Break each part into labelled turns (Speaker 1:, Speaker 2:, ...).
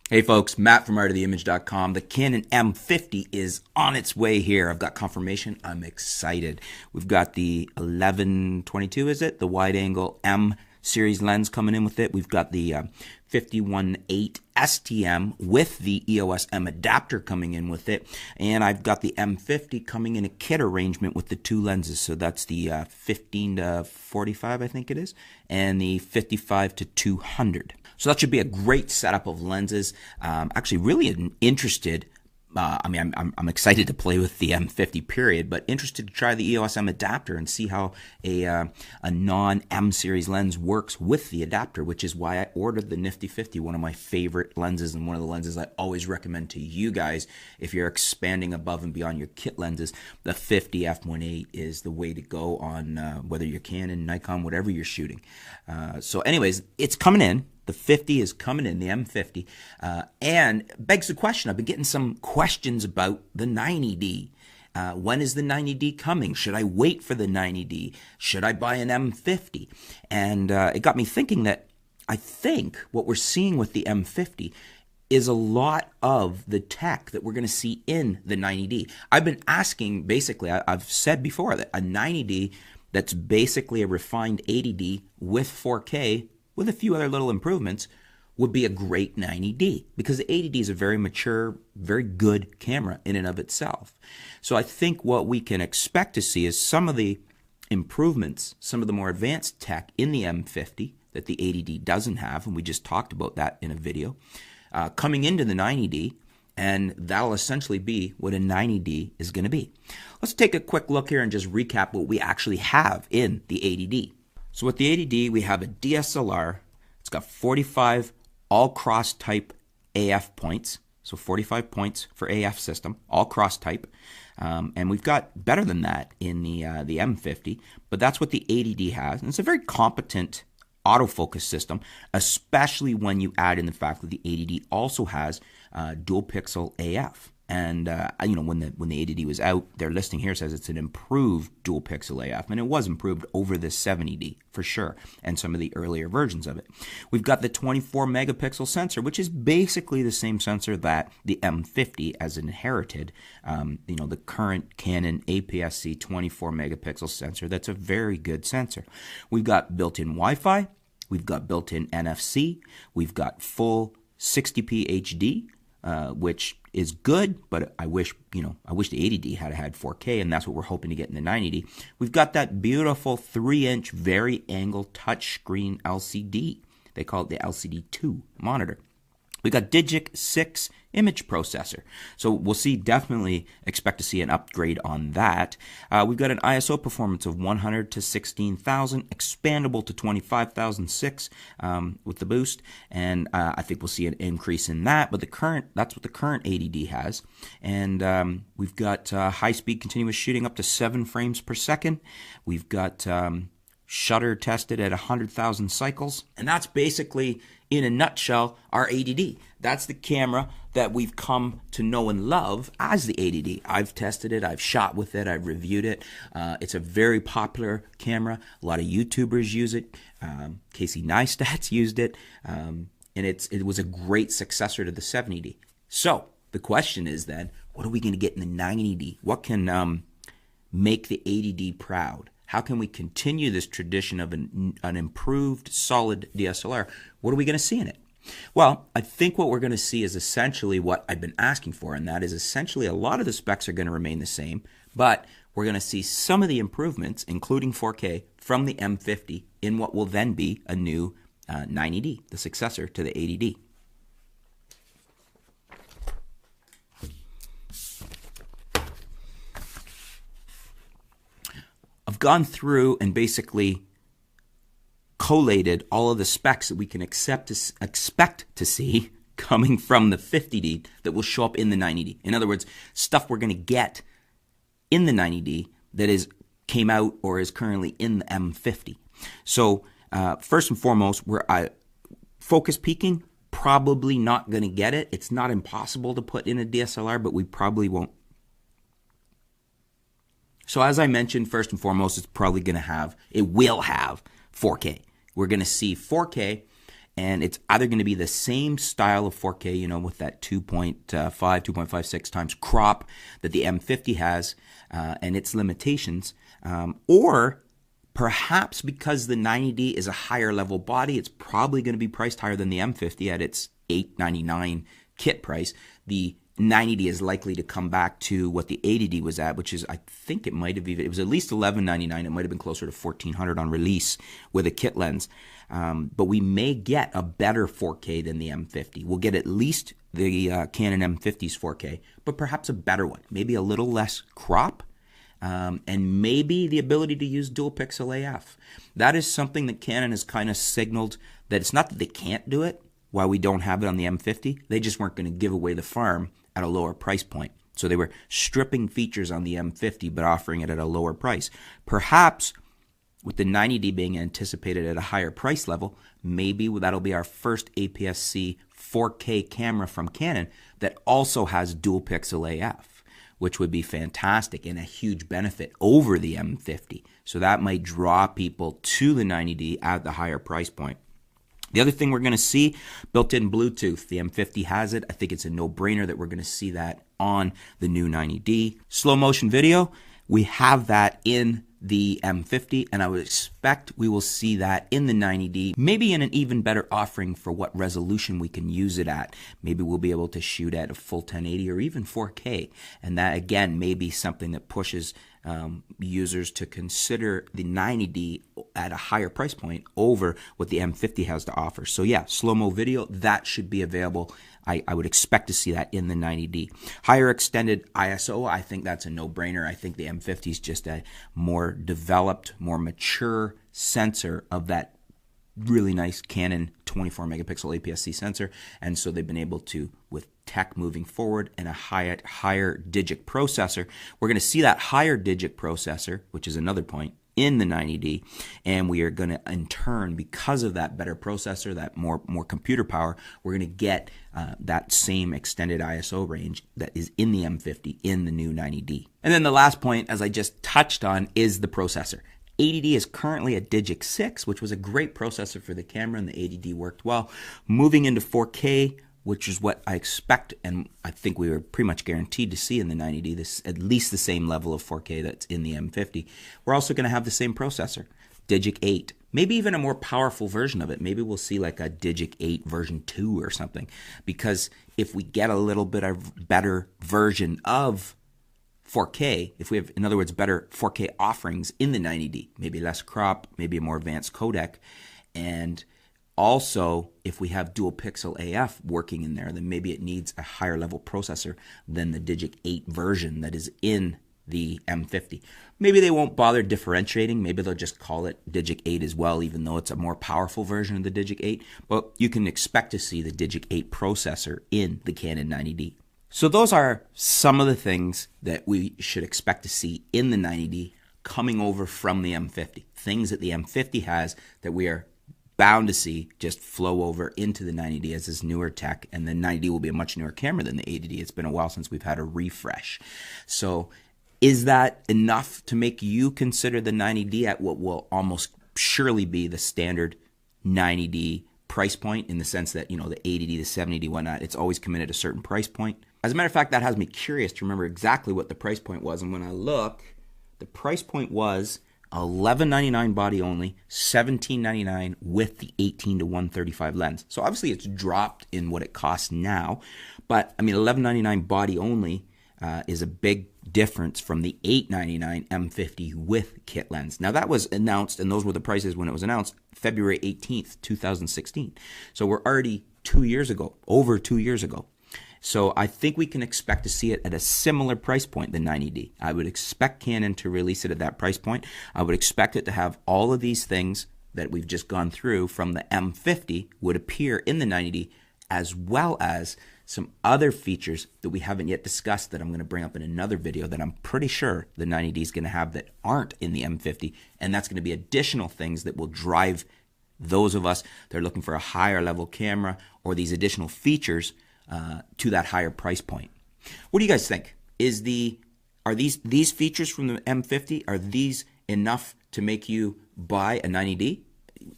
Speaker 1: Hey folks, Matt from artoftheimage.com. The Canon M50 is on its way here. I've got confirmation. I'm excited. We've got the 11-22, is it? The wide angle M series lens coming in with it. We've got the 51.8 STM with the EOS M adapter coming in with it. And I've got the M50 coming in a kit arrangement with the two lenses. So that's the 15-45, I think it is, and the 55-200. So that should be a great setup of lenses. Actually, really interested. I'm excited to play with the M50 period, but interested to try the EOS M adapter and see how a non-M series lens works with the adapter, which is why I ordered the Nifty 50, one of my favorite lenses and one of the lenses I always recommend to you guys if you're expanding above and beyond your kit lenses. The 50 f1.8 is the way to go on whether you're Canon, Nikon, whatever you're shooting. So anyways, it's coming in. The 50 is coming in, the M50, and begs the question. I've been getting some questions about the 90D. When is the 90D coming? Should I wait for the 90D? Should I buy an M50? And it got me thinking that I think what we're seeing with the M50 is a lot of the tech that we're going to see in the 90D. I've been asking, basically, I've said before that a 90D that's basically a refined 80D with 4K with a few other little improvements would be a great 90D, because the 80D is a very mature, very good camera in and of itself. So I think what we can expect to see is some of the improvements, some of the more advanced tech in the M50 that the 80D doesn't have, and we just talked about that in a video, coming into the 90D, and that'll essentially be what a 90D is going to be. Let's take a quick look here and just recap what we actually have in the 80D. So with the 80D, we have a DSLR. It's got 45 all-cross type AF points. So 45 points for AF system, all cross type. And we've got better than that in the M50, but that's what the 80D has. And it's a very competent autofocus system, especially when you add in the fact that the 80D also has dual pixel AF. And when the 80D was out, their listing here says it's an improved dual pixel AF, and it was improved over the 70D for sure, and some of the earlier versions of it. We've got the 24 megapixel sensor, which is basically the same sensor that the M50 has inherited. The current Canon APS-C 24 megapixel sensor. That's a very good sensor. We've got built-in Wi-Fi. We've got built-in NFC. We've got full 60p HD. Which is good, but I wish the 80D had had 4K, and that's what we're hoping to get in the 90D. We've got that beautiful 3-inch vari-angle touchscreen LCD. They call it the LCD2 monitor. We got Digic 6 image processor. So we'll definitely expect to see an upgrade on that. We've got an ISO performance of 100 to 16,000, expandable to 25,006 with the boost, and I think we'll see an increase in that. But that's what the current 80D has, and we've got high-speed continuous shooting up to 7 frames per second. We've got shutter tested at 100,000 cycles, and that's basically, in a nutshell, our 80D. That's the camera that we've come to know and love as the 80D. I've tested it, I've shot with it, I've reviewed it. It's a very popular camera. A lot of YouTubers use it. Casey Neistat's used it, and it was a great successor to the 70D. So the question is then, what are we going to get in the 90D? What can make the 80D proud? How can we continue this tradition of an improved, solid DSLR? What are we going to see in it? Well, I think what we're going to see is essentially what I've been asking for, and that is essentially a lot of the specs are going to remain the same, but we're going to see some of the improvements, including 4K, from the M50 in what will then be a new 90D, the successor to the 80D. I've gone through and basically collated all of the specs that we can expect to see coming from the 50D that will show up in the 90D. In other words, stuff we're going to get in the 90D that came out or is currently in the M50. So first and foremost, we're focus peaking, probably not going to get it. It's not impossible to put in a DSLR, but we probably won't. So as I mentioned, first and foremost, it will have 4K. We're going to see 4K and it's either going to be the same style of 4K, you know, with that 2.56 times crop that the M50 has and its limitations, or perhaps because the 90D is a higher level body, it's probably going to be priced higher than the M50 at its $899 kit price. The 90D is likely to come back to what the 80D was at, which is, I think it might have even, it was at least $1199. It might have been closer to $1,400 on release with a kit lens. But we may get a better 4K than the M50. We'll get at least the Canon M50's 4K, but perhaps a better one. Maybe a little less crop, and maybe the ability to use dual pixel AF. That is something that Canon has kind of signaled that it's not that they can't do it, why we don't have it on the M50. They just weren't going to give away the farm at a lower price point. So they were stripping features on the M50 but offering it at a lower price. Perhaps with the 90D being anticipated at a higher price level, maybe that'll be our first APS-C 4K camera from Canon that also has dual pixel AF, which would be fantastic and a huge benefit over the M50. So that might draw people to the 90D at the higher price point. The other thing we're going to see, built-in Bluetooth. The M50 has it. I think it's a no-brainer that we're going to see that on the new 90D. Slow motion video, we have that in the M50, and I would expect we will see that in the 90D, maybe in an even better offering for what resolution we can use it at. Maybe we'll be able to shoot at a full 1080 or even 4K, and that again may be something that pushes users to consider the 90D at a higher price point over what the M50 has to offer. So yeah, slow-mo video, that should be available. I would expect to see that in the 90D. Higher extended ISO, I think that's a no-brainer. I think the M50 is just a more developed, more mature sensor of that really nice Canon 24 megapixel APS-C sensor, and so they've been able to, with tech moving forward and a higher digic processor, we're going to see that higher digic processor, which is another point, in the 90D, and we are going to, in turn, because of that better processor, that more computer power, we're going to get that same extended ISO range that is in the M50 in the new 90D. And then the last point, as I just touched on, is the processor. 80D is currently a Digic 6, which was a great processor for the camera, and the 80D worked well. Moving into 4K, which is what I expect, and I think we were pretty much guaranteed to see in the 90D, this at least the same level of 4K that's in the M50. We're also going to have the same processor, Digic 8, maybe even a more powerful version of it. Maybe we'll see like a Digic 8 version 2 or something, because if we get a little bit of better version of 4K, if we have, in other words, better 4K offerings in the 90D, maybe less crop, maybe a more advanced codec, and also, if we have dual pixel AF working in there, then maybe it needs a higher level processor than the Digic 8 version that is in the M50. Maybe they won't bother differentiating. Maybe they'll just call it Digic 8 as well, even though it's a more powerful version of the Digic 8. But you can expect to see the Digic 8 processor in the Canon 90D. So those are some of the things that we should expect to see in the 90D coming over from the M50. Things that the M50 has that we are bound to see just flow over into the 90D as this newer tech, and the 90D will be a much newer camera than the 80D. It's been a while since we've had a refresh. So is that enough to make you consider the 90D at what will almost surely be the standard 90D price point, in the sense that, you know, the 80D, the 70D, whatnot, it's always come in at a certain price point? As a matter of fact, that has me curious to remember exactly what the price point was, and when I look, the price point was $1199 body only, $1799 with the 18 to 135 lens. So obviously it's dropped in what it costs now, but I mean $1199 body only is a big difference from the $899 M50 with kit lens. Now that was announced, and those were the prices when it was announced, February 18th, 2016. So we're already 2 years ago, over 2 years ago. So I think we can expect to see it at a similar price point than 90D. I would expect Canon to release it at that price point. I would expect it to have all of these things that we've just gone through from the M50 would appear in the 90D, as well as some other features that we haven't yet discussed that I'm going to bring up in another video that I'm pretty sure the 90D is going to have that aren't in the M50, and that's going to be additional things that will drive those of us that are looking for a higher level camera or these additional features to that higher price point. What do you guys think? Are these features from the M50, are these enough to make you buy a 90D?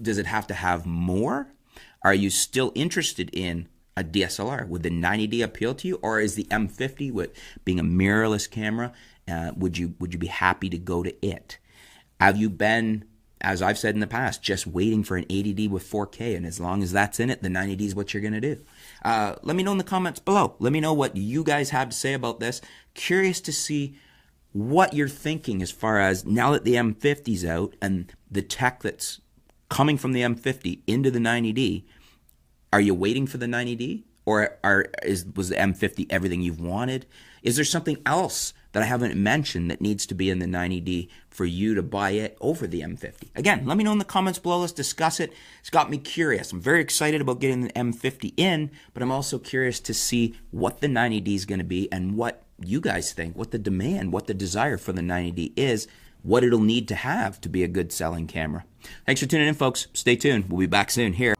Speaker 1: Does it have to have more? Are you still interested in a DSLR? Would the 90D appeal to you, or is the M50, with being a mirrorless camera, would you be happy to go to it? Have you been, as I've said in the past, just waiting for an 80D with 4K, and as long as that's in it, the 90D is what you're going to do? Let me know in the comments below. Let me know what you guys have to say about this. Curious to see what you're thinking as far as, now that the M50's out and the tech that's coming from the M50 into the 90D, are you waiting for the 90D, or was the M50 everything you've wanted? Is there something else that I haven't mentioned that needs to be in the 90D for you to buy it over the M50? Again, let me know in the comments below. Let's discuss it. It's got me curious. I'm very excited about getting the M50 in, but I'm also curious to see what the 90D is going to be and what you guys think, what the demand, what the desire for the 90D is, what it'll need to have to be a good selling camera. Thanks for tuning in, folks. Stay tuned. We'll be back soon here.